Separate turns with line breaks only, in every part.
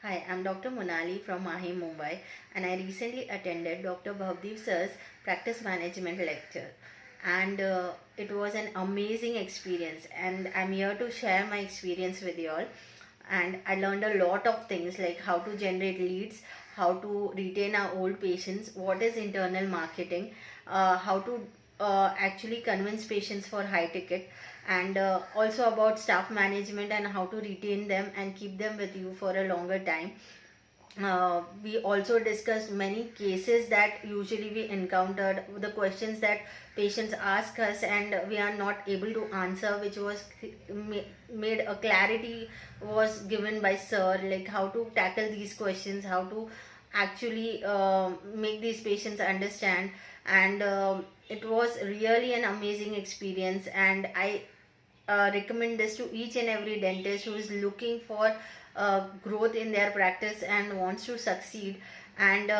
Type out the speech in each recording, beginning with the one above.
Hi, I'm Dr. Monalee from Mahi, Mumbai, and I recently attended Dr. Bhavdeep sir's practice management lecture. And it was an amazing experience, and I'm here to share my experience with you all. And I learned a lot of things like how to generate leads, how to retain our old patients, what is internal marketing, how to actually convince patients for high ticket, and also about staff management and how to retain them and keep them with you for a longer time. We also discussed many cases that usually we encountered, the questions that patients ask us and we are not able to answer, which was made a clarity was given by sir, like how to tackle these questions, how to actually make these patients understand. And it was really an amazing experience, and I recommend this to each and every dentist who is looking for growth in their practice and wants to succeed. And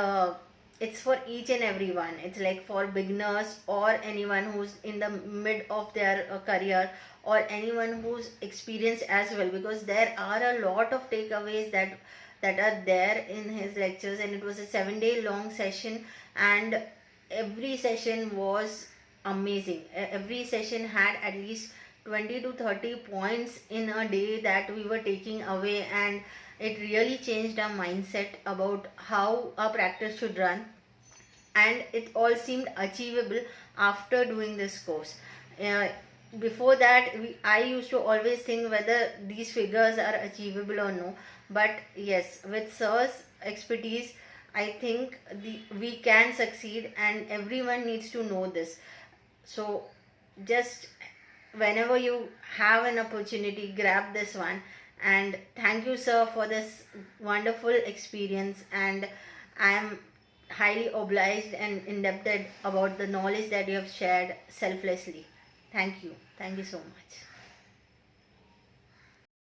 it's for each and everyone. It's like for beginners or anyone who's in the mid of their career, or anyone who's experienced as well, because there are a lot of takeaways that are there in his lectures. And it was a 7 day long session, and every session was amazing. Every session had at least 20 to 30 points in a day that we were taking away, and it really changed our mindset about how our practice should run. And it all seemed achievable after doing this course. uh, Before that, I used to always think whether these figures are achievable or no, but yes, with sir's expertise, I think we can succeed, and everyone needs to know this. So just whenever you have an opportunity, grab this one. And thank you, sir, for this wonderful experience. And I am highly obliged and indebted about the knowledge that you have shared selflessly. Thank you so much.